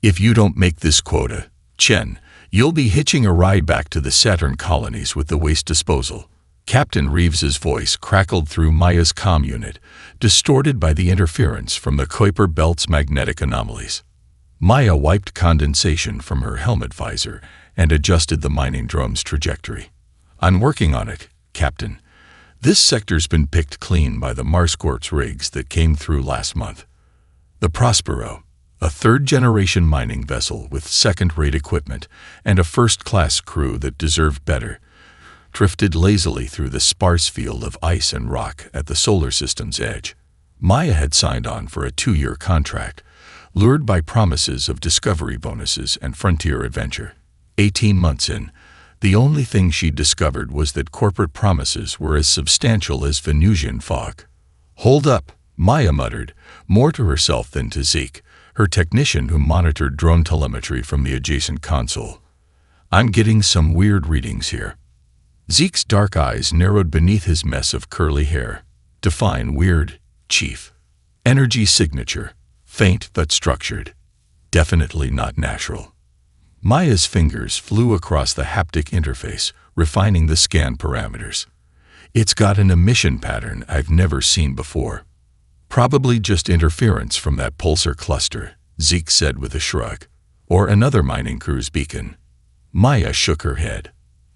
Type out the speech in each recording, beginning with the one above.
If you don't make this quota, Chen, you'll be hitching a ride back to the Saturn colonies with the waste disposal. Captain Reeves's voice crackled through Maya's comm unit, distorted by the interference from the Kuiper Belt's magnetic anomalies. Maya wiped condensation from her helmet visor and adjusted the mining drone's trajectory. I'm working on it, Captain. This sector's been picked clean by the Marscorp's rigs that came through last month. The Prospero, a third-generation mining vessel with second-rate equipment and a first-class crew that deserved better, drifted lazily through the sparse field of ice and rock at the solar system's edge. Maya had signed on for a 2-year contract, lured by promises of discovery bonuses and frontier adventure. 18 months in, the only thing she'd discovered was that corporate promises were as substantial as Venusian fog. Hold up, Maya muttered, more to herself than to Zeke, her technician who monitored drone telemetry from the adjacent console. I'm getting some weird readings here. Zeke's dark eyes narrowed beneath his mess of curly hair. Define weird, Chief. Energy signature. Faint but structured. Definitely not natural. Maya's fingers flew across the haptic interface, refining the scan parameters. It's got an emission pattern I've never seen before. Probably just interference from that pulsar cluster, Zeke said with a shrug. Or another mining crew's beacon. Maya shook her head.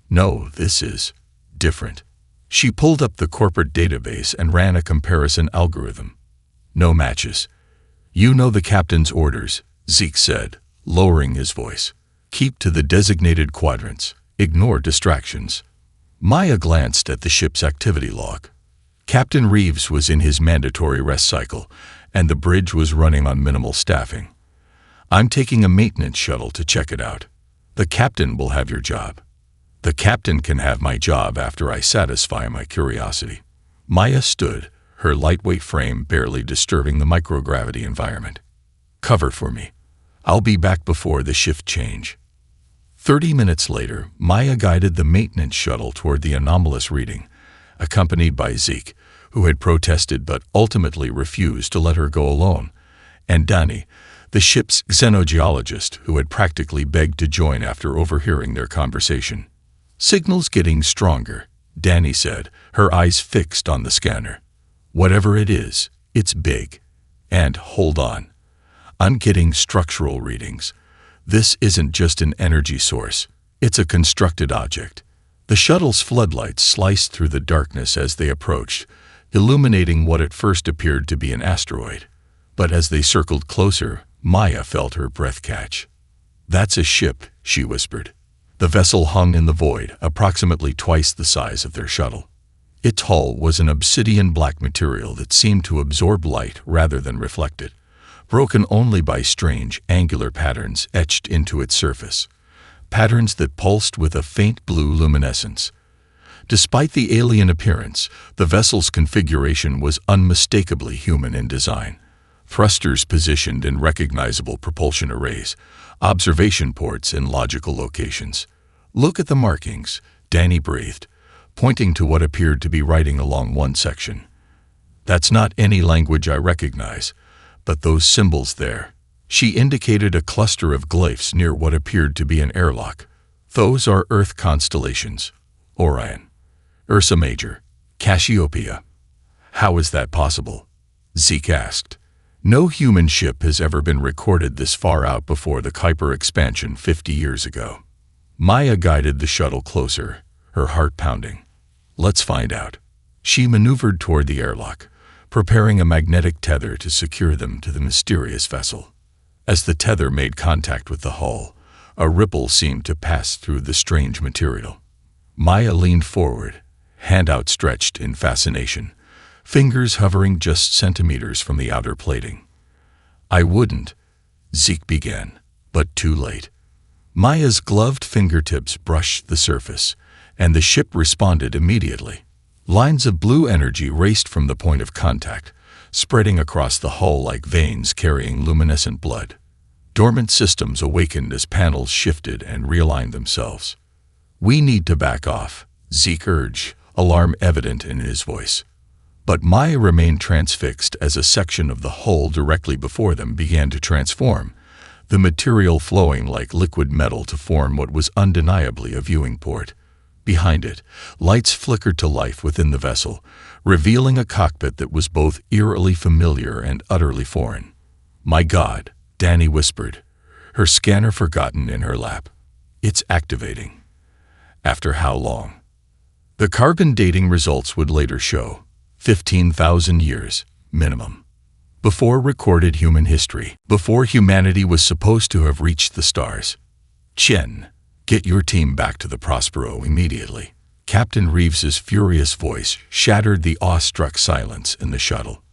No, this is different. She pulled up the corporate database and ran a comparison algorithm. No matches. You know the captain's orders, Zeke said, lowering his voice. Keep to the designated quadrants. Ignore distractions. Maya glanced at the ship's activity log. Captain Reeves was in his mandatory rest cycle, and the bridge was running on minimal staffing. I'm taking a maintenance shuttle to check it out. The captain will have your job. The captain can have my job after I satisfy my curiosity. Maya stood, her lightweight frame barely disturbing the microgravity environment. Cover for me. I'll be back before the shift change. 30 minutes later, Maya guided the maintenance shuttle toward the anomalous reading, accompanied by Zeke, who had protested but ultimately refused to let her go alone, and Danny, the ship's xenogeologist, who had practically begged to join after overhearing their conversation. Signal's getting stronger, Danny said, her eyes fixed on the scanner. Whatever it is, it's big. And hold on. I'm getting structural readings. This isn't just an energy source. It's a constructed object. The shuttle's floodlights sliced through the darkness as they approached, illuminating what at first appeared to be an asteroid. But as they circled closer, Maya felt her breath catch. That's a ship, she whispered. The vessel hung in the void, approximately twice the size of their shuttle. Its hull was an obsidian black material that seemed to absorb light rather than reflect it, broken only by strange, angular patterns etched into its surface, patterns that pulsed with a faint blue luminescence. Despite the alien appearance, the vessel's configuration was unmistakably human in design. Thrusters positioned in recognizable propulsion arrays, observation ports in logical locations. Look at the markings, Danny breathed, pointing to what appeared to be writing along one section. That's not any language I recognize, but those symbols there. She indicated a cluster of glyphs near what appeared to be an airlock. Those are Earth constellations. Orion, Ursa Major, Cassiopeia. How is that possible? Zeke asked. No human ship has ever been recorded this far out before the Kuiper expansion 50 years ago. Maya guided the shuttle closer, her heart pounding. Let's find out. She maneuvered toward the airlock, preparing a magnetic tether to secure them to the mysterious vessel. As the tether made contact with the hull, a ripple seemed to pass through the strange material. Maya leaned forward, hand outstretched in fascination, fingers hovering just centimeters from the outer plating. I wouldn't, Zeke began, but too late. Maya's gloved fingertips brushed the surface, and the ship responded immediately. Lines of blue energy raced from the point of contact, spreading across the hull like veins carrying luminescent blood. Dormant systems awakened as panels shifted and realigned themselves. We need to back off, Zeke urged, alarm evident in his voice. But Maya remained transfixed as a section of the hull directly before them began to transform, the material flowing like liquid metal to form what was undeniably a viewing port. Behind it, lights flickered to life within the vessel, revealing a cockpit that was both eerily familiar and utterly foreign. "My God," Danny whispered, her scanner forgotten in her lap. "It's activating." After how long? The carbon dating results would later show 15,000 years, minimum. Before recorded human history, before humanity was supposed to have reached the stars. "Chen, get your team back to the Prospero immediately." Captain Reeves's furious voice shattered the awestruck silence in the shuttle.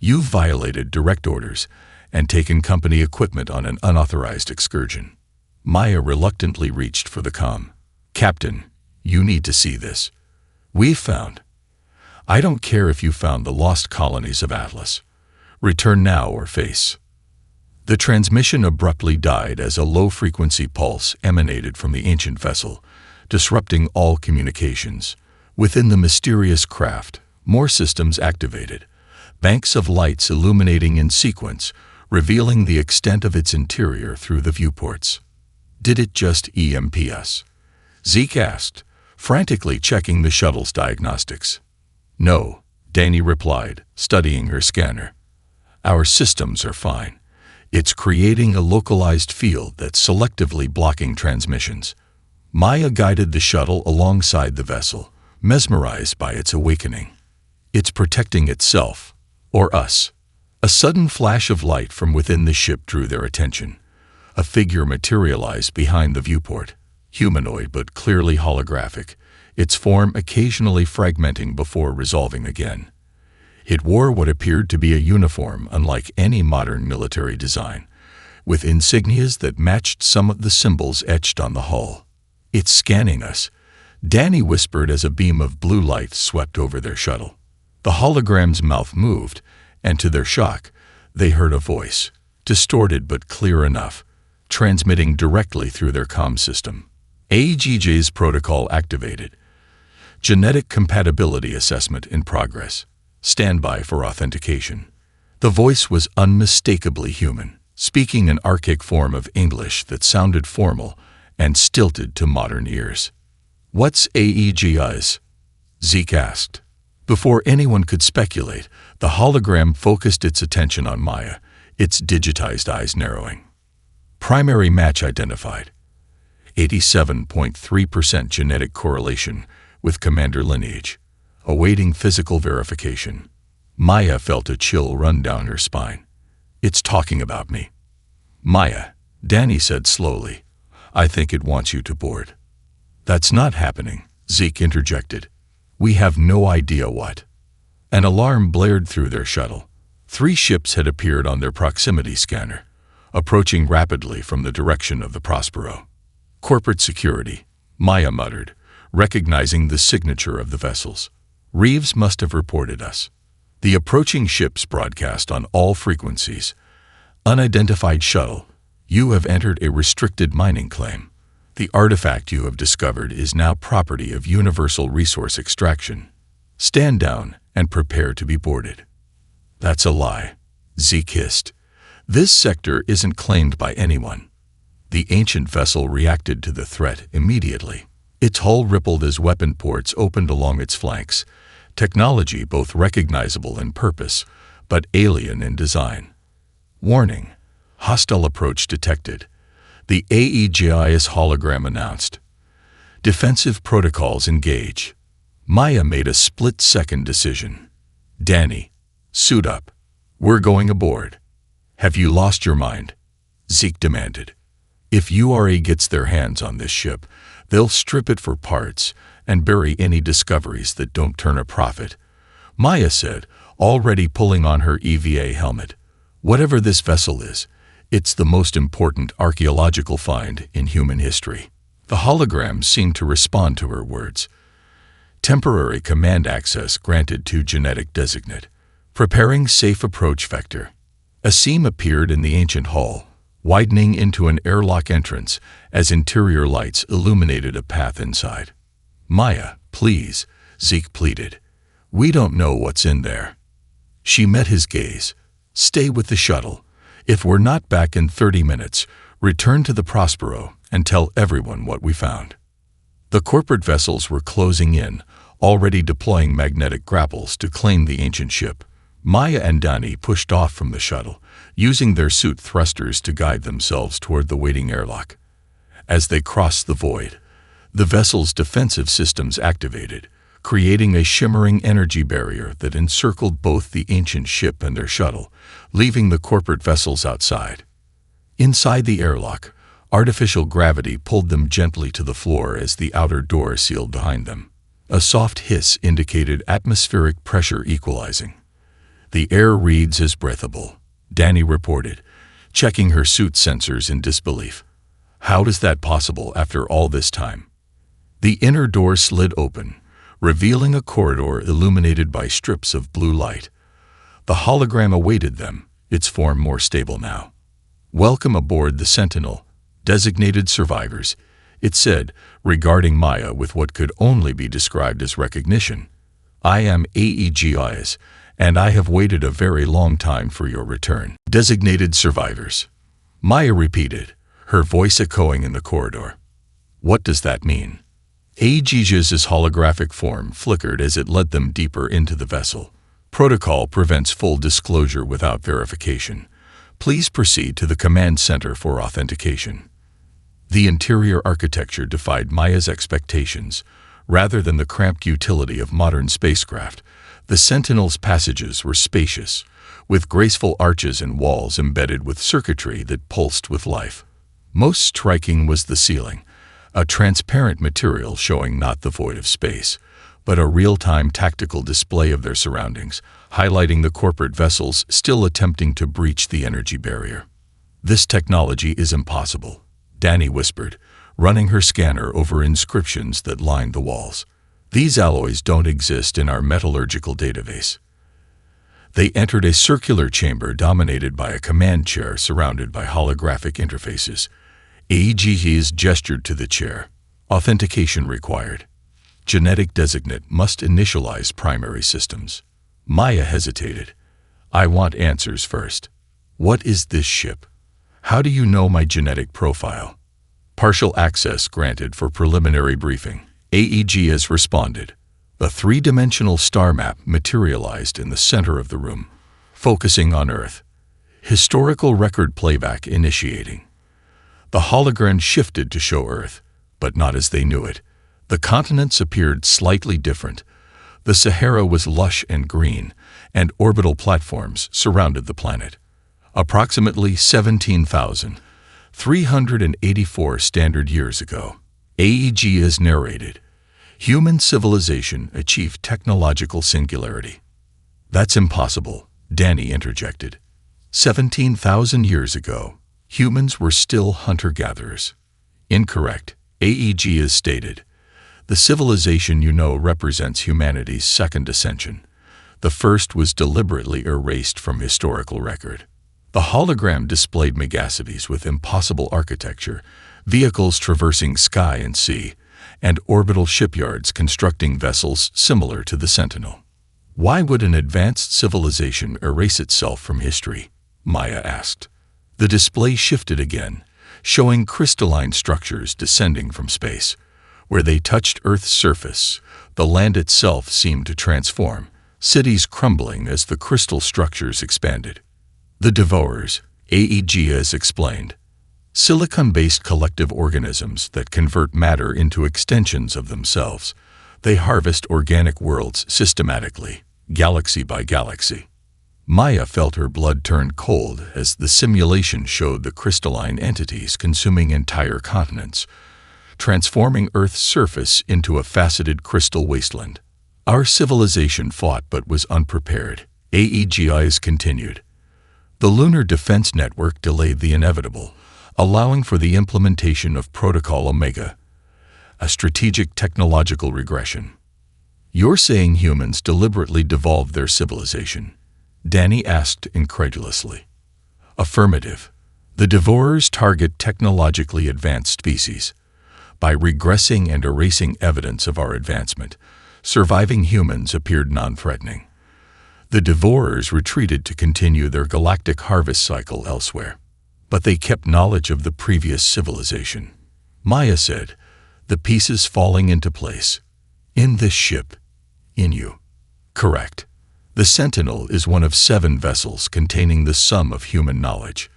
"You've violated direct orders and taken company equipment on an unauthorized excursion." Maya reluctantly reached for the comm. "Captain, you need to see this. We've found. I don't care if you found the lost colonies of Atlas. Return now or face." The transmission abruptly died as a low-frequency pulse emanated from the ancient vessel, disrupting all communications. Within the mysterious craft, more systems activated, banks of lights illuminating in sequence, revealing the extent of its interior through the viewports. "Did it just EMP us?" Zeke asked, frantically checking the shuttle's diagnostics. "No," Danny replied, studying her scanner. "Our systems are fine. It's creating a localized field that's selectively blocking transmissions." Maya guided the shuttle alongside the vessel, mesmerized by its awakening. "It's protecting itself, or us." A sudden flash of light from within the ship drew their attention. A figure materialized behind the viewport, humanoid but clearly holographic, its form occasionally fragmenting before resolving again. It wore what appeared to be a uniform unlike any modern military design, with insignias that matched some of the symbols etched on the hull. "It's scanning us," Danny whispered as a beam of blue light swept over their shuttle. The hologram's mouth moved, and to their shock, they heard a voice, distorted but clear enough, transmitting directly through their comm system. "AGJ's protocol activated. Genetic compatibility assessment in progress. Stand by for authentication." The voice was unmistakably human, speaking an archaic form of English that sounded formal and stilted to modern ears. "What's AEGI's?" Zeke asked. Before anyone could speculate, the hologram focused its attention on Maya, its digitized eyes narrowing. "Primary match identified. 87.3% genetic correlation with commander lineage. Awaiting physical verification." Maya felt a chill run down her spine. "It's talking about me." "Maya," Danny said slowly, "I think it wants you to board." "That's not happening," Zeke interjected. "We have no idea what." An alarm blared through their shuttle. 3 ships had appeared on their proximity scanner, approaching rapidly from the direction of the Prospero. "Corporate security," Maya muttered, recognizing the signature of the vessels. "Reeves must have reported us." The approaching ships broadcast on all frequencies. "Unidentified shuttle, you have entered a restricted mining claim. The artifact you have discovered is now property of Universal Resource Extraction. Stand down and prepare to be boarded." "That's a lie," Zeke hissed. "This sector isn't claimed by anyone." The ancient vessel reacted to the threat immediately. Its hull rippled as weapon ports opened along its flanks, technology both recognizable in purpose, but alien in design. "Warning, hostile approach detected," the AEGIS hologram announced. "Defensive protocols engage." Maya made a split-second decision. "Danny, suit up. We're going aboard." "Have you lost your mind?" Zeke demanded. "If URA gets their hands on this ship, they'll strip it for parts and bury any discoveries that don't turn a profit," Maya said, already pulling on her EVA helmet. "Whatever this vessel is, it's the most important archaeological find in human history." The hologram seemed to respond to her words. "Temporary command access granted to genetic designate. Preparing safe approach vector." A seam appeared in the ancient hull, widening into an airlock entrance as interior lights illuminated a path inside. "Maya, please," Zeke pleaded. "We don't know what's in there." She met his gaze. "Stay with the shuttle. If we're not back in 30 minutes, return to the Prospero and tell everyone what we found. The corporate vessels were closing in, already deploying magnetic grapples to claim the ancient ship. Maya and Dani pushed off from the shuttle, using their suit thrusters to guide themselves toward the waiting airlock. As they crossed the void, the vessel's defensive systems activated, creating a shimmering energy barrier that encircled both the ancient ship and their shuttle, leaving the corporate vessels outside. Inside the airlock, artificial gravity pulled them gently to the floor as the outer door sealed behind them. A soft hiss indicated atmospheric pressure equalizing. "The air reads as breathable," Dani reported, checking her suit sensors in disbelief. "How is that possible after all this time?" The inner door slid open, revealing a corridor illuminated by strips of blue light. The hologram awaited them, its form more stable now. "Welcome aboard the Sentinel, designated survivors," it said, regarding Maya with what could only be described as recognition. "I am AEGIS, and I have waited a very long time for your return." "Designated survivors," Maya repeated, her voice echoing in the corridor. "What does that mean?" AEGIS's holographic form flickered as it led them deeper into the vessel. "Protocol prevents full disclosure without verification. Please proceed to the command center for authentication." The interior architecture defied Maya's expectations. Rather than the cramped utility of modern spacecraft, the Sentinel's passages were spacious, with graceful arches and walls embedded with circuitry that pulsed with life. Most striking was the ceiling, a transparent material showing not the void of space, but a real-time tactical display of their surroundings, highlighting the corporate vessels still attempting to breach the energy barrier. "This technology is impossible," Dani whispered, running her scanner over inscriptions that lined the walls. "These alloys don't exist in our metallurgical database." They entered a circular chamber dominated by a command chair surrounded by holographic interfaces. AEGIS gestured to the chair. "Authentication required. Genetic designate must initialize primary systems." Maya hesitated. "I want answers first. What is this ship? How do you know my genetic profile?" "Partial access granted for preliminary briefing," AEGIS responded. A three-dimensional star map materialized in the center of the room, focusing on Earth. Historical record playback initiating. The hologram shifted to show Earth, but not as they knew it. The continents appeared slightly different. The Sahara was lush and green, and orbital platforms surrounded the planet. Approximately 17,384 standard years ago, AEGIS narrated, human civilization achieved technological singularity. "That's impossible," Dani interjected. 17,000 years ago, humans were still hunter-gatherers." "Incorrect," AEGIS stated. "The civilization you know represents humanity's second ascension. The first was deliberately erased from historical record." The hologram displayed megacities with impossible architecture, vehicles traversing sky and sea, and orbital shipyards constructing vessels similar to the Sentinel. "Why would an advanced civilization erase itself from history?" Maya asked. The display shifted again, showing crystalline structures descending from space. Where they touched Earth's surface, the land itself seemed to transform, cities crumbling as the crystal structures expanded. "The Devourers," AEGIS explained. "Silicon-based collective organisms that convert matter into extensions of themselves. They harvest organic worlds systematically, galaxy by galaxy." Maya felt her blood turn cold as the simulation showed the crystalline entities consuming entire continents, transforming Earth's surface into a faceted crystal wasteland. "Our civilization fought but was unprepared," AEGIS continued. "The Lunar Defense Network delayed the inevitable, allowing for the implementation of Protocol Omega, a strategic technological regression." "You're saying humans deliberately devolved their civilization?" Dani asked incredulously. "Affirmative. The Devourers target technologically advanced species. By regressing and erasing evidence of our advancement, surviving humans appeared non-threatening. The Devourers retreated to continue their galactic harvest cycle elsewhere. But they kept knowledge of the previous civilization. Maya said, "The pieces falling into place. In this ship. In you." Correct. The Sentinel is one of 7 vessels containing the sum of human knowledge,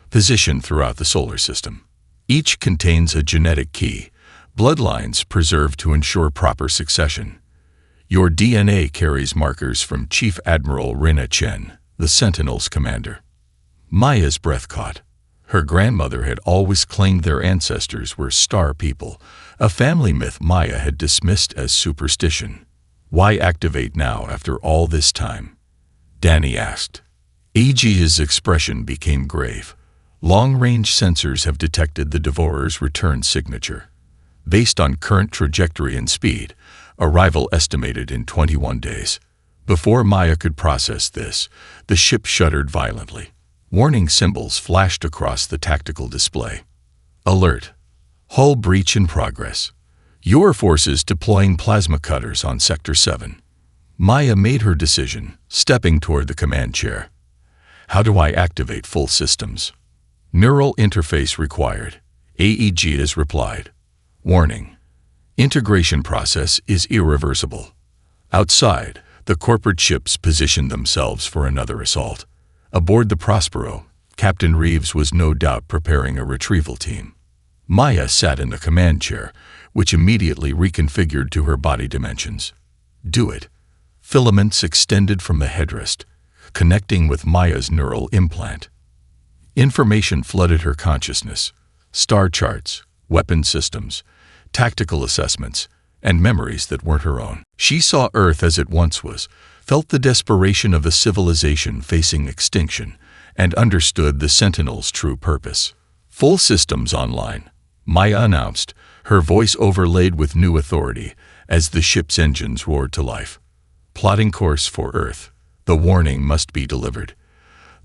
positioned throughout the solar system. Each contains a genetic key, bloodlines preserved to ensure proper succession. Your DNA carries markers from Chief Admiral Rina Chen, the Sentinel's commander. Maya's breath caught. Her grandmother had always claimed their ancestors were star people, a family myth Maya had dismissed as superstition. Why activate now after all this time? Danny asked. Aegea's expression became grave. Long-range sensors have detected the Devourer's return signature. Based on current trajectory and speed, arrival estimated in 21 days. Before Maya could process this, the ship shuddered violently. Warning symbols flashed across the tactical display. Alert. Hull breach in progress. Your forces deploying plasma cutters on Sector 7. Maya made her decision, stepping toward the command chair. How do I activate full systems? Neural interface required. Aegea's replied. Warning. Integration process is irreversible. Outside, the corporate ships positioned themselves for another assault. Aboard the Prospero, Captain Reeves was no doubt preparing a retrieval team. Maya sat in the command chair, which immediately reconfigured to her body dimensions. Do it. Filaments extended from the headrest, connecting with Maya's neural implant. Information flooded her consciousness. Star charts, weapon systems, tactical assessments, and memories that weren't her own. She saw Earth as it once was, felt the desperation of a civilization facing extinction, and understood the Sentinel's true purpose. Full systems online, Maya announced, her voice overlaid with new authority as the ship's engines roared to life. Plotting course for Earth. The warning must be delivered.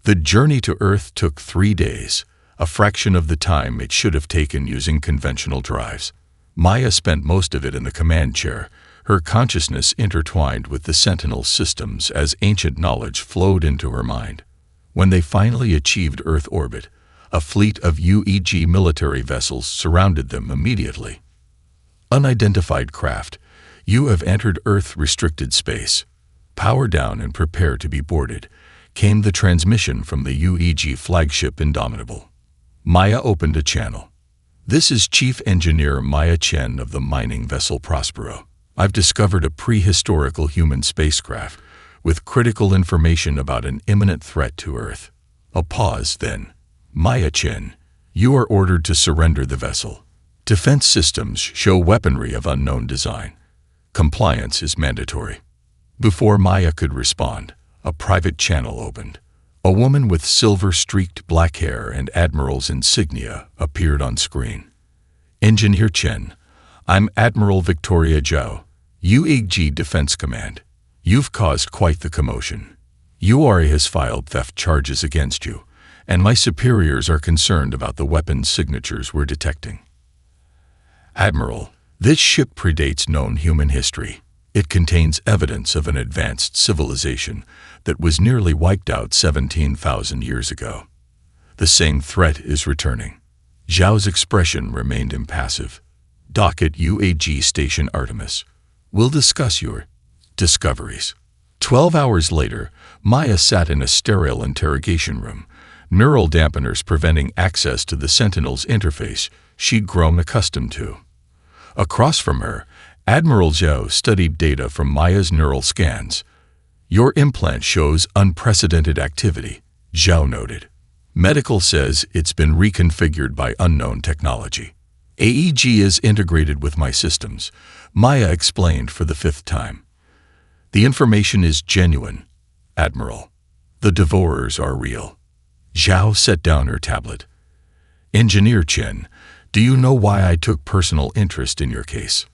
The journey to Earth took 3 days, a fraction of the time it should have taken using conventional drives. Maya spent most of it in the command chair, her consciousness intertwined with the Sentinel's systems as ancient knowledge flowed into her mind. When they finally achieved Earth orbit, a fleet of UEG military vessels surrounded them immediately. Unidentified craft, you have entered Earth-restricted space. Power down and prepare to be boarded, came the transmission from the UEG flagship Indomitable. Maya opened a channel. This is Chief Engineer Maya Chen of the mining vessel Prospero. I've discovered a prehistorical human spacecraft with critical information about an imminent threat to Earth. A pause, then. Maya Chen, you are ordered to surrender the vessel. Defense systems show weaponry of unknown design. Compliance is mandatory. Before Maya could respond, a private channel opened. A woman with silver-streaked black hair and Admiral's insignia appeared on screen. Engineer Chen, I'm Admiral Victoria Zhao, UEG Defense Command. You've caused quite the commotion. URA has filed theft charges against you, and my superiors are concerned about the weapons signatures we're detecting. Admiral, this ship predates known human history. It contains evidence of an advanced civilization that was nearly wiped out 17,000 years ago. The same threat is returning. Zhao's expression remained impassive. Dock at UAG Station Artemis. We'll discuss your discoveries. 12 hours later, Maya sat in a sterile interrogation room, neural dampeners preventing access to the Sentinel's interface she'd grown accustomed to. Across from her, Admiral Zhao studied data from Maya's neural scans. Your implant shows unprecedented activity, Zhao noted. Medical says it's been reconfigured by unknown technology. AEG is integrated with my systems, Maya explained for the 5th time. The information is genuine, Admiral. The Devourers are real. Zhao set down her tablet. Engineer Chen, do you know why I took personal interest in your case?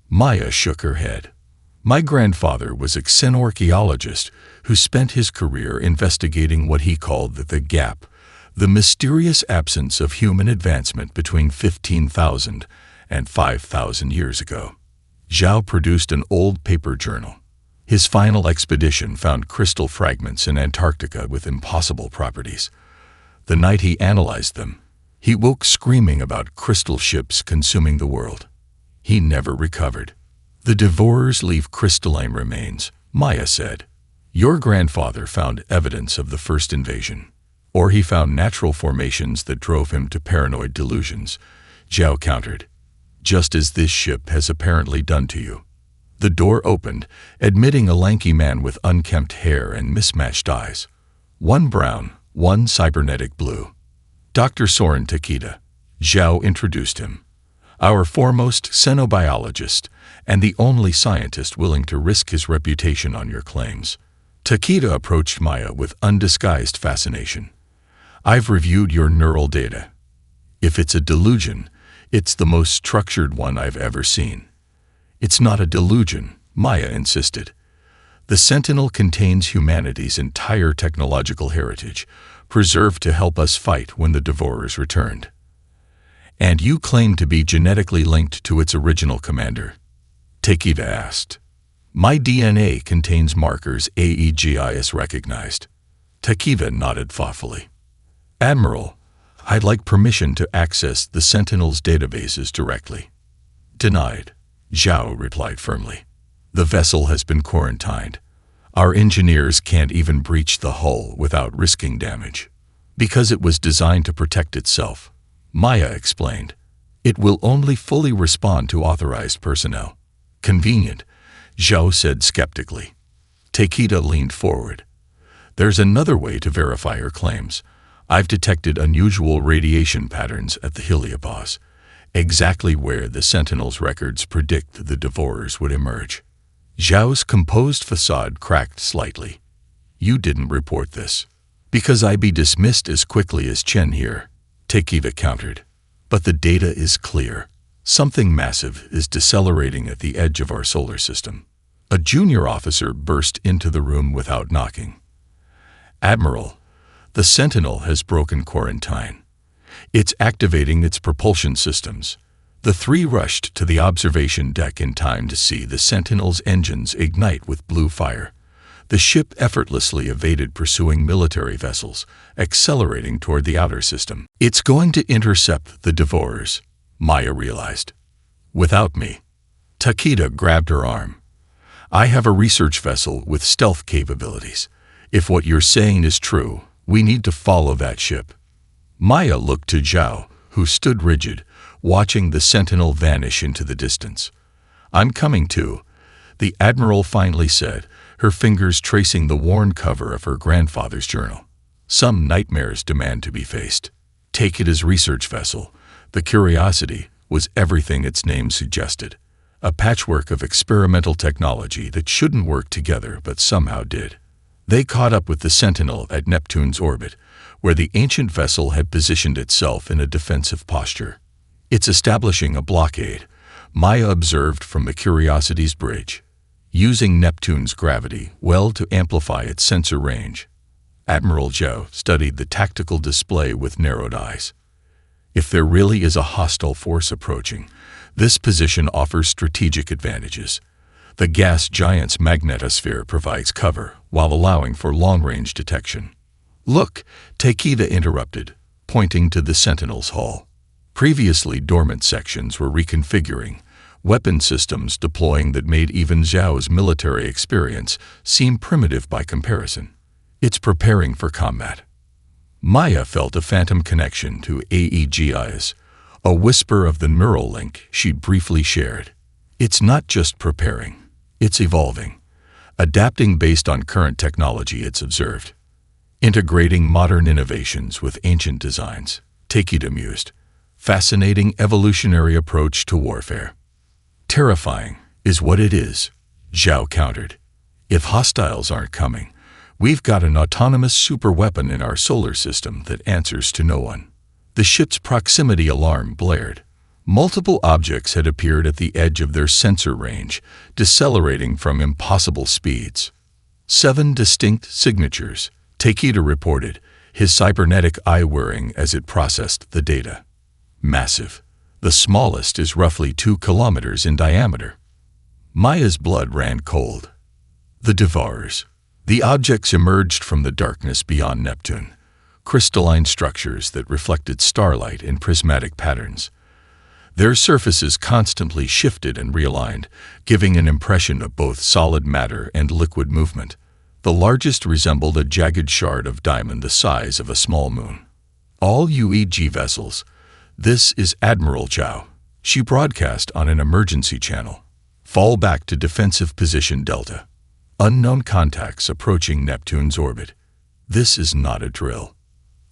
Maya shook her head. My grandfather was a xenorchaeologist who spent his career investigating what he called the gap, the mysterious absence of human advancement between 15,000 and 5,000 years ago. Zhao produced an old paper journal. His final expedition found crystal fragments in Antarctica with impossible properties. The night he analyzed them, he woke screaming about crystal ships consuming the world. He never recovered. The devourers leave crystalline remains, Maya said. Your grandfather found evidence of the first invasion. Or he found natural formations that drove him to paranoid delusions, Zhao countered. Just as this ship has apparently done to you. The door opened, admitting a lanky man with unkempt hair and mismatched eyes. One brown, one cybernetic blue. Dr. Soren Takeda. Zhao introduced him. Our foremost xenobiologist, and the only scientist willing to risk his reputation on your claims. Takeda approached Maya with undisguised fascination. I've reviewed your neural data. If it's a delusion, it's the most structured one I've ever seen. It's not a delusion, Maya insisted. The Sentinel contains humanity's entire technological heritage, preserved to help us fight when the Devourers returned. And you claim to be genetically linked to its original commander? Takeda asked. My DNA contains markers AEGIS recognized. Takeda nodded thoughtfully. Admiral, I'd like permission to access the Sentinel's databases directly. Denied, Zhao replied firmly. The vessel has been quarantined. Our engineers can't even breach the hull without risking damage. Because it was designed to protect itself, Maya explained. It will only fully respond to authorized personnel. Convenient, Zhao said skeptically. Takeda leaned forward. There's another way to verify her claims. I've detected unusual radiation patterns at the heliopause, exactly where the Sentinel's records predict the Devourers would emerge. Zhao's composed facade cracked slightly. You didn't report this. Because I'd be dismissed as quickly as Chen here, Takeda countered. But the data is clear. Something massive is decelerating at the edge of our solar system. A junior officer burst into the room without knocking. Admiral, the Sentinel has broken quarantine. It's activating its propulsion systems. The three rushed to the observation deck in time to see the Sentinel's engines ignite with blue fire. The ship effortlessly evaded pursuing military vessels, accelerating toward the outer system. It's going to intercept the Devourers, Maya realized. Without me. Takeda grabbed her arm. I have a research vessel with stealth capabilities. If what you're saying is true, we need to follow that ship. Maya looked to Zhao, who stood rigid, watching the Sentinel vanish into the distance. I'm coming too, the Admiral finally said, her fingers tracing the worn cover of her grandfather's journal. Some nightmares demand to be faced. Take it as research vessel. The Curiosity was everything its name suggested. A patchwork of experimental technology that shouldn't work together but somehow did. They caught up with the Sentinel at Neptune's orbit, where the ancient vessel had positioned itself in a defensive posture. It's establishing a blockade, Maya observed from the Curiosity's bridge, using Neptune's gravity well to amplify its sensor range. Admiral Zhao studied the tactical display with narrowed eyes. If there really is a hostile force approaching, this position offers strategic advantages. The gas giant's magnetosphere provides cover while allowing for long-range detection. Look, Takeda interrupted, pointing to the Sentinel's hull. Previously dormant sections were reconfiguring, weapon systems deploying that made even Zhao's military experience seem primitive by comparison. It's preparing for combat. Maya felt a phantom connection to AEGIS, a whisper of the neural link she'd briefly shared. It's not just preparing, it's evolving, adapting based on current technology it's observed. Integrating modern innovations with ancient designs, Takeda mused. Fascinating evolutionary approach to warfare. Terrifying is what it is, Zhao countered. If hostiles aren't coming, we've got an autonomous superweapon in our solar system that answers to no one. The ship's proximity alarm blared. Multiple objects had appeared at the edge of their sensor range, decelerating from impossible speeds. 7 distinct signatures, Takeda reported, his cybernetic eye whirring as it processed the data. Massive. The smallest is roughly 2 kilometers in diameter. Maya's blood ran cold. The Devours. The objects emerged from the darkness beyond Neptune, crystalline structures that reflected starlight in prismatic patterns. Their surfaces constantly shifted and realigned, giving an impression of both solid matter and liquid movement. The largest resembled a jagged shard of diamond the size of a small moon. All UEG vessels. This is Admiral Zhao. She broadcast on an emergency channel. Fall back to defensive position Delta. Unknown contacts approaching Neptune's orbit. This is not a drill.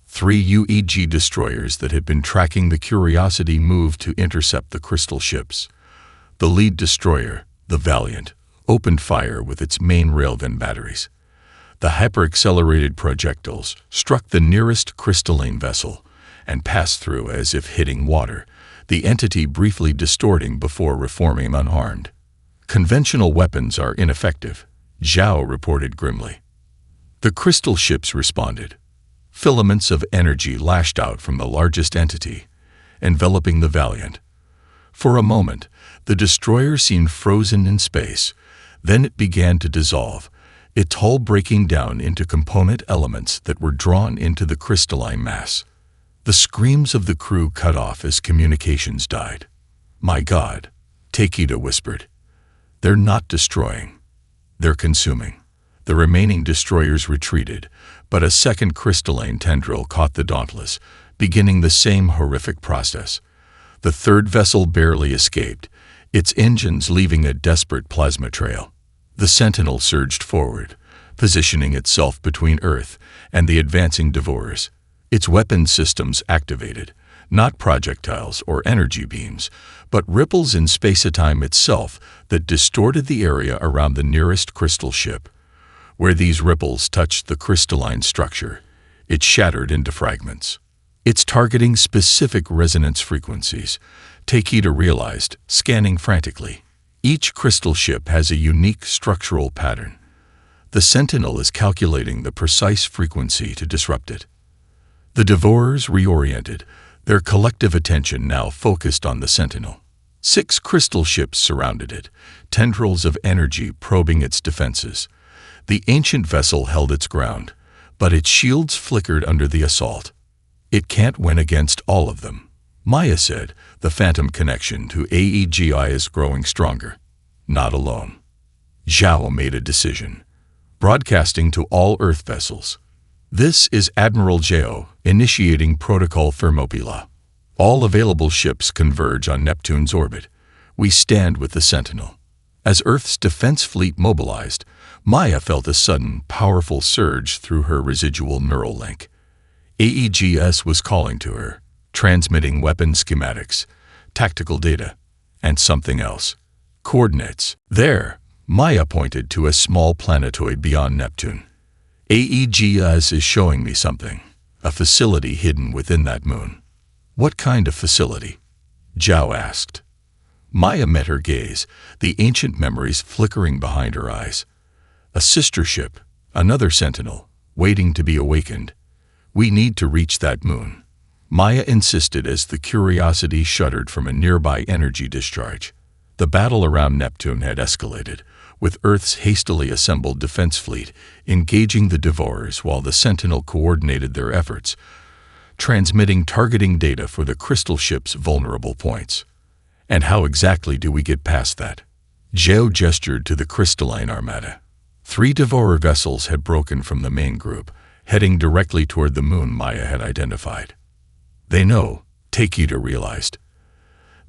3 UEG destroyers that had been tracking the Curiosity moved to intercept the crystal ships. The lead destroyer, the Valiant, opened fire with its main railgun batteries. The hyper-accelerated projectiles struck the nearest crystalline vessel and passed through as if hitting water, the entity briefly distorting before reforming unharmed. Conventional weapons are ineffective, Zhao reported grimly. The crystal ships responded. Filaments of energy lashed out from the largest entity, enveloping the Valiant. For a moment, the destroyer seemed frozen in space. Then it began to dissolve, its hull breaking down into component elements that were drawn into the crystalline mass. The screams of the crew cut off as communications died. "My God," Takeda whispered. "They're not destroying. They're consuming." The remaining destroyers retreated, but a second crystalline tendril caught the Dauntless, beginning the same horrific process. The third vessel barely escaped, its engines leaving a desperate plasma trail. The Sentinel surged forward, positioning itself between Earth and the advancing Devours. Its weapon systems activated, not projectiles or energy beams, but ripples in space-time itself that distorted the area around the nearest crystal ship. Where these ripples touched the crystalline structure, it shattered into fragments. It's targeting specific resonance frequencies, Takeda realized, scanning frantically. Each crystal ship has a unique structural pattern. The Sentinel is calculating the precise frequency to disrupt it. The Devours reoriented, their collective attention now focused on the Sentinel. 6 crystal ships surrounded it, tendrils of energy probing its defenses. The ancient vessel held its ground, but its shields flickered under the assault. "It can't win against all of them," Maya said. The phantom connection to AEGI is growing stronger. Not alone. Zhao made a decision, broadcasting to all Earth vessels. "This is Admiral Zhao, initiating Protocol Thermopylae. All available ships converge on Neptune's orbit. We stand with the Sentinel." As Earth's defense fleet mobilized, Maya felt a sudden, powerful surge through her residual neural link. AEGS was calling to her, transmitting weapon schematics, tactical data, and something else. Coordinates. "There," Maya pointed to a small planetoid beyond Neptune. "AEGS is showing me something, a facility hidden within that moon." "What kind of facility?" Zhao asked. Maya met her gaze, the ancient memories flickering behind her eyes. "A sister ship, another Sentinel, waiting to be awakened. We need to reach that moon," Maya insisted as the Curiosity shuddered from a nearby energy discharge. The battle around Neptune had escalated, with Earth's hastily assembled defense fleet engaging the Devours while the Sentinel coordinated their efforts, transmitting targeting data for the crystal ship's vulnerable points. "And how exactly do we get past that?" Zhao gestured to the crystalline armada. 3 Devourer vessels had broken from the main group, heading directly toward the moon Maya had identified. "They know," Takeda realized.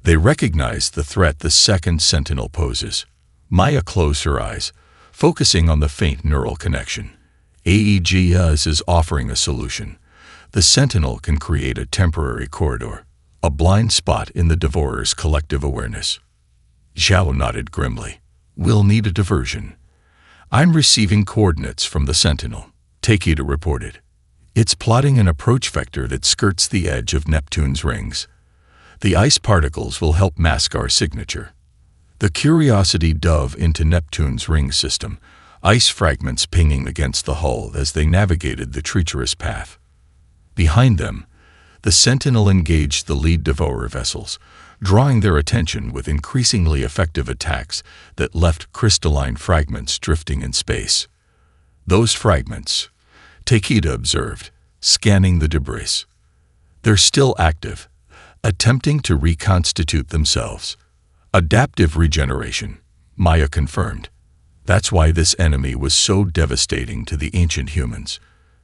"They recognize the threat the second Sentinel poses." Maya closed her eyes, focusing on the faint neural connection. AEGS is offering a solution. The Sentinel can create a temporary corridor, a blind spot in the Devourer's collective awareness. Zhao nodded grimly. "We'll need a diversion." "I'm receiving coordinates from the Sentinel," Takeda reported. "It's plotting an approach vector that skirts the edge of Neptune's rings. The ice particles will help mask our signature." The Curiosity dove into Neptune's ring system, ice fragments pinging against the hull as they navigated the treacherous path. Behind them, The Sentinel engaged the lead Devourer vessels, drawing their attention with increasingly effective attacks that left crystalline fragments drifting in space. Those fragments, Takeda observed, scanning the debris. They're still active, attempting to reconstitute themselves. Adaptive regeneration, Maya confirmed. That's why this enemy was so devastating to the ancient humans.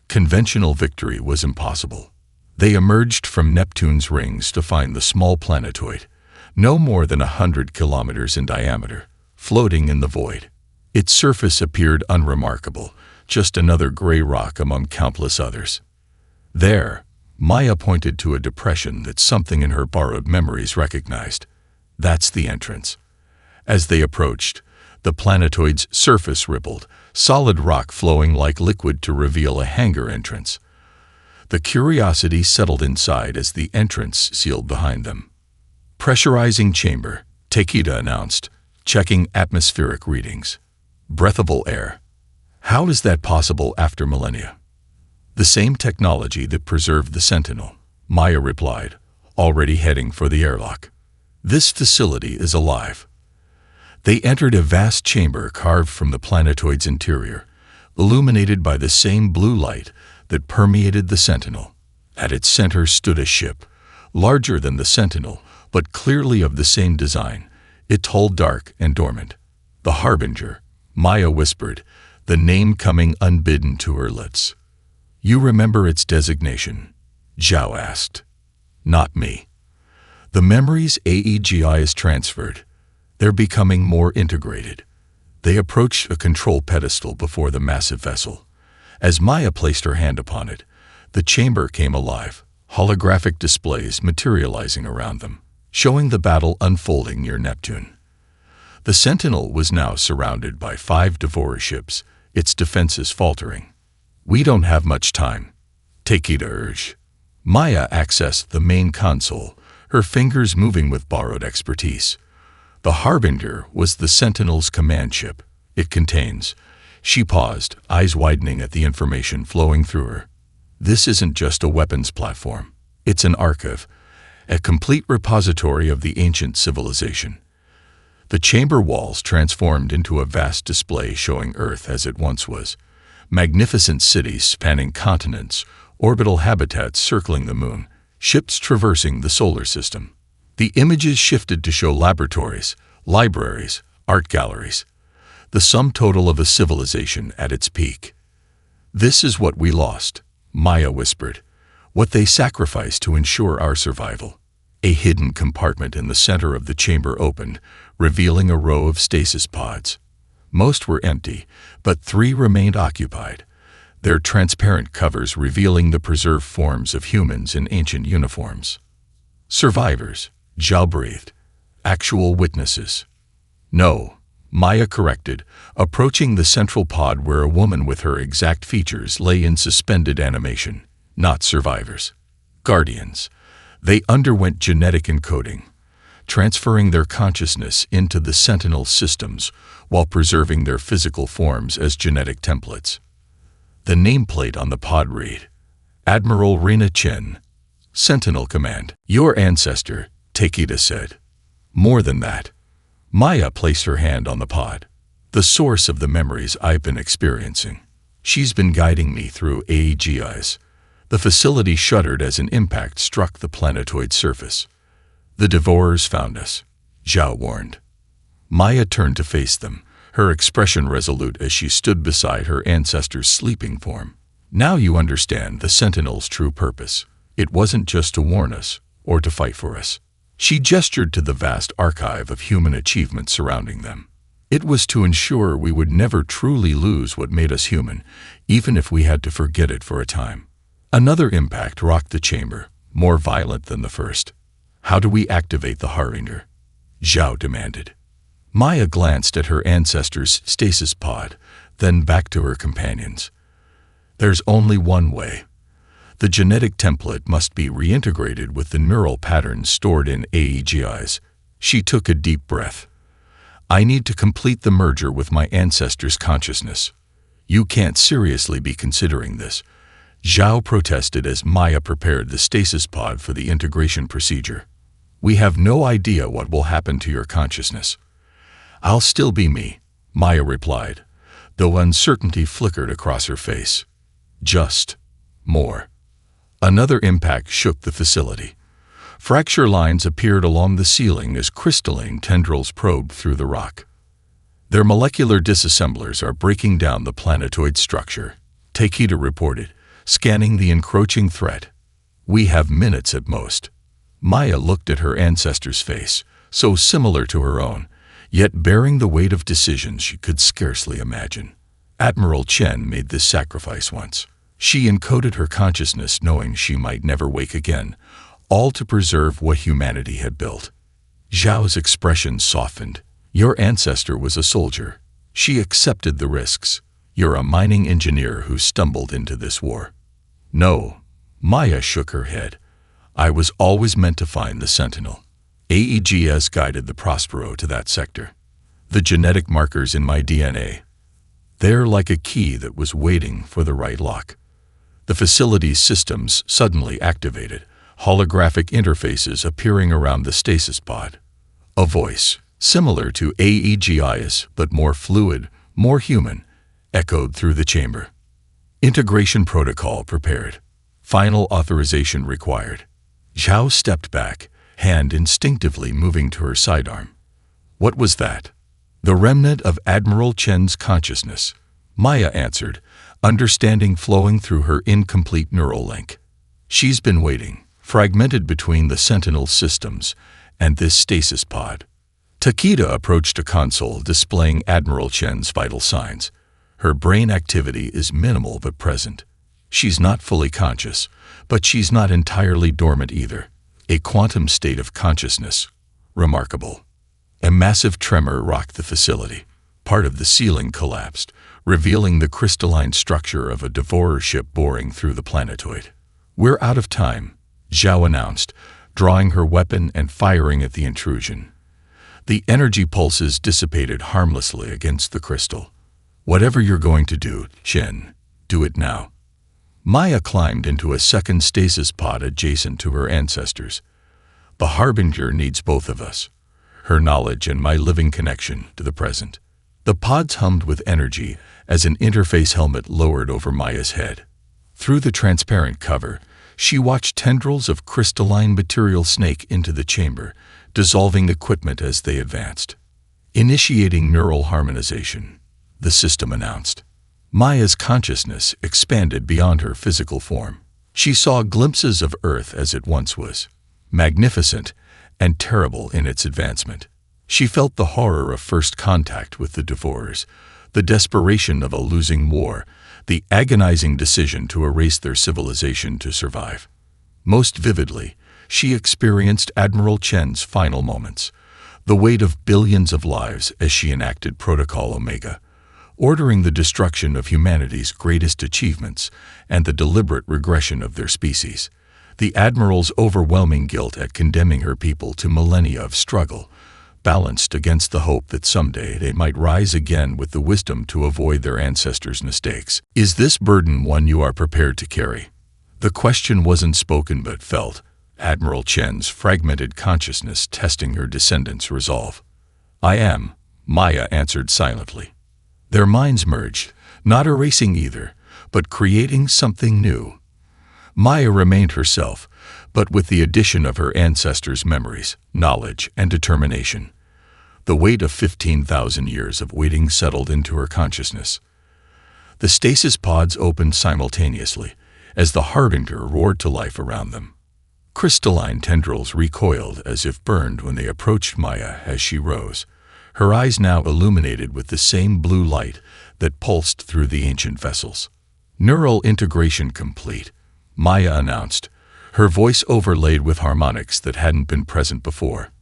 Conventional victory was impossible. They emerged from Neptune's rings to find the small planetoid, no more than 100 kilometers in diameter, floating in the void. Its surface appeared unremarkable, just another gray rock among countless others. There, Maya pointed to a depression that something in her borrowed memories recognized. That's the entrance. As they approached, the planetoid's surface rippled, solid rock flowing like liquid to reveal a hangar entrance. The curiosity settled inside as the entrance sealed behind them. Pressurizing chamber, Takeda announced, checking atmospheric readings. Breathable air. How is that possible after millennia? The same technology that preserved the Sentinel, Maya replied, already heading for the airlock. This facility is alive. They entered a vast chamber carved from the planetoid's interior, illuminated by the same blue light that permeated the Sentinel. At its center stood a ship, larger than the Sentinel, but clearly of the same design. It told dark and dormant. The Harbinger, Maya whispered, the name coming unbidden to her lips. You remember its designation? Zhao asked. Not me. The memories AEGI is transferred. They're becoming more integrated. They approached a control pedestal before the massive vessel. As Maya placed her hand upon it, the chamber came alive, holographic displays materializing around them, showing the battle unfolding near Neptune. The Sentinel was now surrounded by 5 Devourer ships, its defenses faltering. We don't have much time, Takeda urged. Maya accessed the main console, her fingers moving with borrowed expertise. The Harbinger was the Sentinel's command ship. It contains. She paused, eyes widening at the information flowing through her. This isn't just a weapons platform. It's an archive, a complete repository of the ancient civilization. The chamber walls transformed into a vast display showing Earth as it once was. Magnificent cities spanning continents, orbital habitats circling the moon, ships traversing the solar system. The images shifted to show laboratories, libraries, art galleries. The sum total of a civilization at its peak. This is what we lost, Maya whispered. What they sacrificed to ensure our survival. A hidden compartment in the center of the chamber opened, revealing a row of stasis pods. Most were empty, but 3 remained occupied, their transparent covers revealing the preserved forms of humans in ancient uniforms. Survivors, Zhao breathed. Actual witnesses. No, Maya corrected, approaching the central pod where a woman with her exact features lay in suspended animation. Not survivors. Guardians. They underwent genetic encoding, transferring their consciousness into the Sentinel systems while preserving their physical forms as genetic templates. The nameplate on the pod read, Admiral Rina Chen, Sentinel Command. Your ancestor, Takeda said. More than that. Maya placed her hand on the pod. The source of the memories I've been experiencing. She's been guiding me through AEGIs. The facility shuddered as an impact struck the planetoid surface. The Devourers found us, Zhao warned. Maya turned to face them, her expression resolute as she stood beside her ancestor's sleeping form. Now you understand the Sentinel's true purpose. It wasn't just to warn us, or to fight for us. She gestured to the vast archive of human achievements surrounding them. It was to ensure we would never truly lose what made us human, even if we had to forget it for a time. Another impact rocked the chamber, more violent than the first. How do we activate the Harbinger? Zhao demanded. Maya glanced at her ancestor's stasis pod, then back to her companions. There's only one way. The genetic template must be reintegrated with the neural patterns stored in AEGIs. She took a deep breath. I need to complete the merger with my ancestor's consciousness. You can't seriously be considering this, Zhao protested as Maya prepared the stasis pod for the integration procedure. "We have no idea what will happen to your consciousness." "I'll still be me," Maya replied, though uncertainty flickered across her face. "Just more." Another impact shook the facility. Fracture lines appeared along the ceiling as crystalline tendrils probed through the rock. "Their molecular disassemblers are breaking down the planetoid structure," Takeda reported, scanning the encroaching threat. "We have minutes at most." Maya looked at her ancestor's face, so similar to her own, yet bearing the weight of decisions she could scarcely imagine. Admiral Chen made this sacrifice once. She encoded her consciousness knowing she might never wake again, all to preserve what humanity had built. Zhao's expression softened. "Your ancestor was a soldier. She accepted the risks. You're a mining engineer who stumbled into this war." "No." Maya shook her head. "I was always meant to find the Sentinel. AEGS guided the Prospero to that sector. The genetic markers in my DNA. They're like a key that was waiting for the right lock." The facility's systems suddenly activated, holographic interfaces appearing around the stasis pod. A voice, similar to AEGIS but more fluid, more human, echoed through the chamber. "Integration protocol prepared. Final authorization required." Zhao stepped back, hand instinctively moving to her sidearm. "What was that?" "The remnant of Admiral Chen's consciousness," Maya answered, understanding flowing through her incomplete neural link. "She's been waiting, fragmented between the Sentinel systems and this stasis pod." Takeda approached a console displaying Admiral Chen's vital signs. Her brain activity is minimal but present. She's not fully conscious, but she's not entirely dormant either. A quantum state of consciousness. Remarkable. A massive tremor rocked the facility. Part of the ceiling collapsed, revealing the crystalline structure of a devourer ship boring through the planetoid. "We're out of time," Zhao announced, drawing her weapon and firing at the intrusion. The energy pulses dissipated harmlessly against the crystal. "Whatever you're going to do, Chen, do it now." Maya climbed into a second stasis pod adjacent to her ancestors. "The Harbinger needs both of us. Her knowledge and my living connection to the present." The pods hummed with energy as an interface helmet lowered over Maya's head. Through the transparent cover, she watched tendrils of crystalline material snake into the chamber, dissolving equipment as they advanced. "Initiating neural harmonization," the system announced. Maya's consciousness expanded beyond her physical form. She saw glimpses of Earth as it once was, magnificent and terrible in its advancement. She felt the horror of first contact with the Devourers, the desperation of a losing war, the agonizing decision to erase their civilization to survive. Most vividly, she experienced Admiral Chen's final moments, the weight of billions of lives as she enacted Protocol Omega, ordering the destruction of humanity's greatest achievements and the deliberate regression of their species. The Admiral's overwhelming guilt at condemning her people to millennia of struggle, balanced against the hope that someday they might rise again with the wisdom to avoid their ancestors' mistakes. "Is this burden one you are prepared to carry?" The question wasn't spoken but felt, Admiral Chen's fragmented consciousness testing her descendants' resolve. "I am," Maya answered silently. Their minds merged, not erasing either, but creating something new. Maya remained herself, but with the addition of her ancestors' memories, knowledge, and determination. The weight of 15,000 years of waiting settled into her consciousness. The stasis pods opened simultaneously, as the Harbinger roared to life around them. Crystalline tendrils recoiled as if burned when they approached Maya as she rose, her eyes now illuminated with the same blue light that pulsed through the ancient vessels. "Neural integration complete," Maya announced, her voice overlaid with harmonics that hadn't been present before.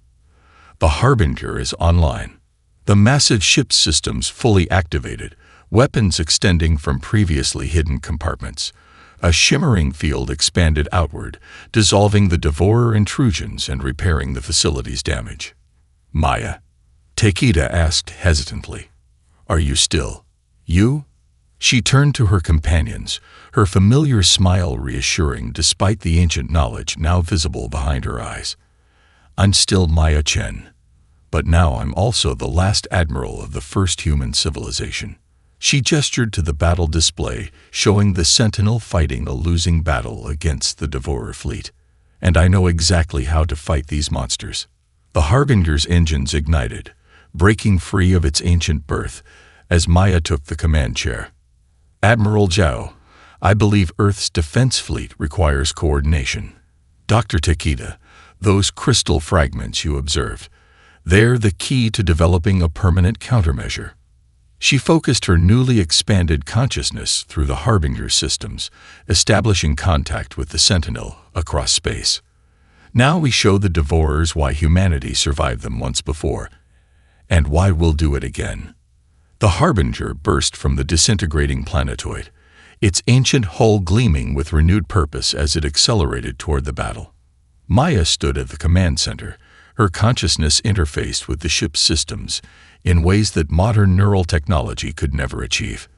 "The Harbinger is online. The massive ship's systems fully activated, weapons extending from previously hidden compartments. A shimmering field expanded outward, dissolving the Devourer intrusions and repairing the facility's damage." "Maya," Takeda asked hesitantly, "are you still you?" She turned to her companions, her familiar smile reassuring despite the ancient knowledge now visible behind her eyes. I'm still Maya Chen, but now I'm also the last admiral of the first human civilization. She gestured to the battle display, showing the Sentinel fighting a losing battle against the Devourer fleet. And I know exactly how to fight these monsters. The Harbinger's engines ignited, breaking free of its ancient berth, as Maya took the command chair. Admiral Zhao, I believe Earth's defense fleet requires coordination. Dr. Takeda, those crystal fragments you observed, they're the key to developing a permanent countermeasure. She focused her newly expanded consciousness through the Harbinger systems, establishing contact with the Sentinel across space. Now we show the Devourers why humanity survived them once before, and why we'll do it again. The Harbinger burst from the disintegrating planetoid, its ancient hull gleaming with renewed purpose as it accelerated toward the battle. Maya stood at the command center, her consciousness interfaced with the ship's systems in ways that modern neural technology could never achieve.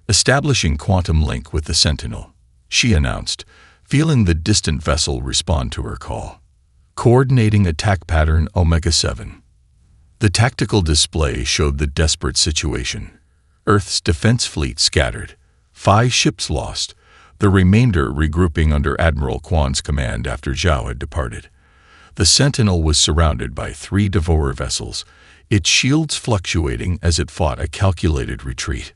Establishing quantum link with the Sentinel, she announced, feeling the distant vessel respond to her call. Coordinating attack pattern Omega-7. The tactical display showed the desperate situation. Earth's defense fleet scattered, 5 ships lost, the remainder regrouping under Admiral Quan's command after Zhao had departed. The Sentinel was surrounded by 3 Devourer vessels, its shields fluctuating as it fought a calculated retreat.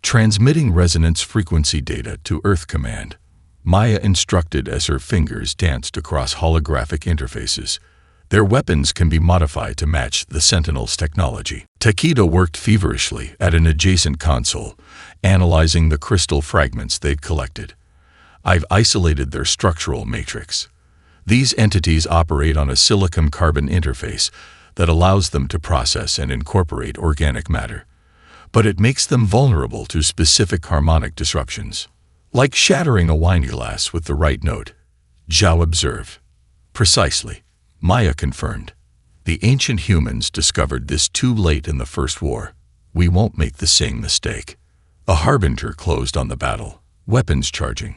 Transmitting resonance frequency data to Earth Command, Maya instructed as her fingers danced across holographic interfaces. Their weapons can be modified to match the Sentinel's technology. Takeda worked feverishly at an adjacent console, analyzing the crystal fragments they'd collected. I've isolated their structural matrix. These entities operate on a silicon-carbon interface that allows them to process and incorporate organic matter. But it makes them vulnerable to specific harmonic disruptions. Like shattering a wine glass with the right note, Zhao observed. Precisely. Maya confirmed. The ancient humans discovered this too late in the First War. We won't make the same mistake. A Harbinger closed on the battle, weapons charging.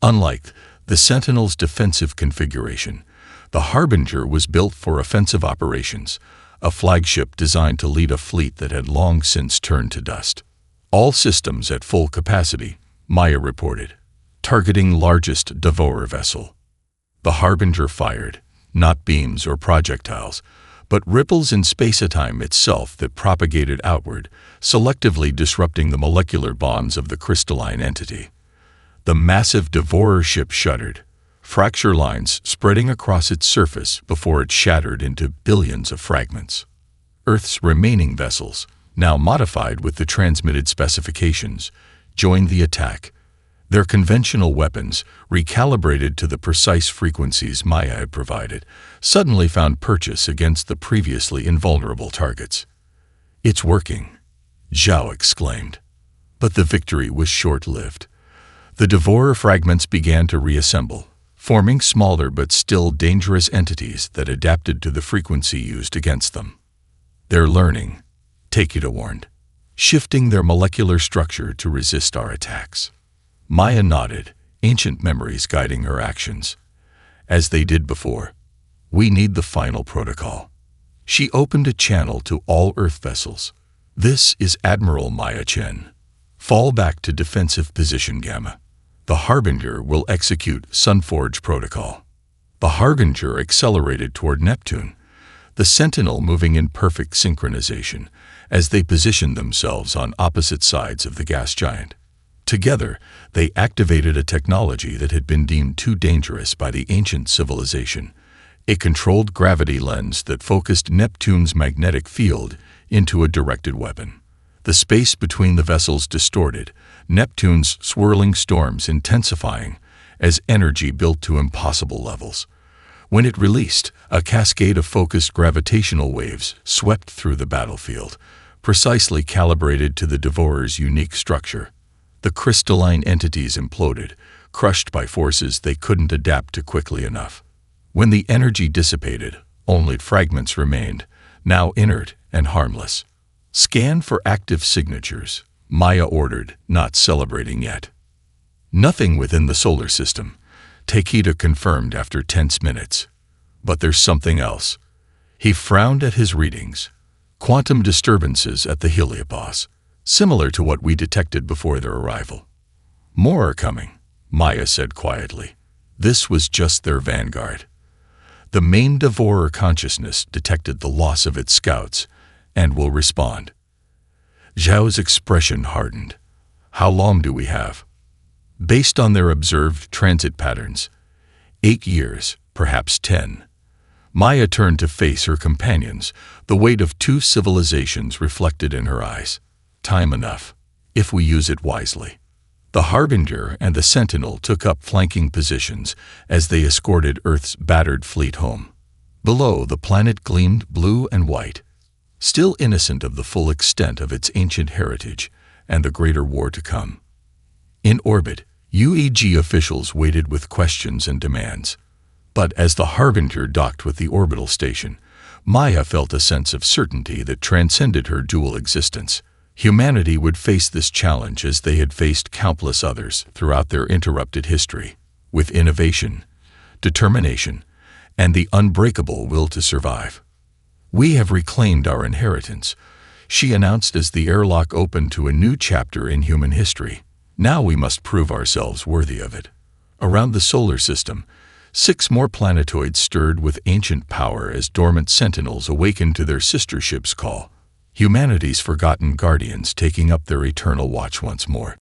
Unlike the Sentinel's defensive configuration, the Harbinger was built for offensive operations, a flagship designed to lead a fleet that had long since turned to dust. All systems at full capacity, Maya reported, targeting largest Devourer vessel. The Harbinger fired, not beams or projectiles, but ripples in space-time itself that propagated outward, selectively disrupting the molecular bonds of the crystalline entity. The massive Devourer ship shuddered, fracture lines spreading across its surface before it shattered into billions of fragments. Earth's remaining vessels, now modified with the transmitted specifications, joined the attack. Their conventional weapons, recalibrated to the precise frequencies Maya had provided, suddenly found purchase against the previously invulnerable targets. It's working, Zhao exclaimed. But the victory was short-lived. The Devourer fragments began to reassemble, forming smaller but still dangerous entities that adapted to the frequency used against them. They're learning, Takeda warned, shifting their molecular structure to resist our attacks. Maya nodded, ancient memories guiding her actions. As they did before, we need the final protocol. She opened a channel to all Earth vessels. This is Admiral Maya Chen. Fall back to defensive position Gamma. The Harbinger will execute Sunforge protocol. The Harbinger accelerated toward Neptune, the Sentinel moving in perfect synchronization as they positioned themselves on opposite sides of the gas giant. Together, they activated a technology that had been deemed too dangerous by the ancient civilization, a controlled gravity lens that focused Neptune's magnetic field into a directed weapon. The space between the vessels distorted, Neptune's swirling storms intensifying as energy built to impossible levels. When it released, a cascade of focused gravitational waves swept through the battlefield, precisely calibrated to the Devourer's unique structure. The crystalline entities imploded, crushed by forces they couldn't adapt to quickly enough. When the energy dissipated, only fragments remained, now inert and harmless. Scan for active signatures, Maya ordered, not celebrating yet. Nothing within the solar system, Takeda confirmed after tense minutes. But there's something else. He frowned at his readings. Quantum disturbances at the heliopause, similar to what we detected before their arrival. More are coming, Maya said quietly. This was just their vanguard. The main Devourer consciousness detected the loss of its scouts and will respond. Zhao's expression hardened. How long do we have? Based on their observed transit patterns, 8 years, perhaps 10. Maya turned to face her companions, the weight of 2 civilizations reflected in her eyes. Time enough, if we use it wisely. The Harbinger and the Sentinel took up flanking positions as they escorted Earth's battered fleet home. Below, the planet gleamed blue and white, still innocent of the full extent of its ancient heritage and the greater war to come. In orbit, UEG officials waited with questions and demands. But as the Harbinger docked with the orbital station, Maya felt a sense of certainty that transcended her dual existence. Humanity would face this challenge as they had faced countless others throughout their interrupted history, with innovation, determination, and the unbreakable will to survive. We have reclaimed our inheritance, she announced as the airlock opened to a new chapter in human history. Now we must prove ourselves worthy of it. Around the solar system, 6 more planetoids stirred with ancient power as dormant sentinels awakened to their sister ship's call. Humanity's forgotten guardians taking up their eternal watch once more.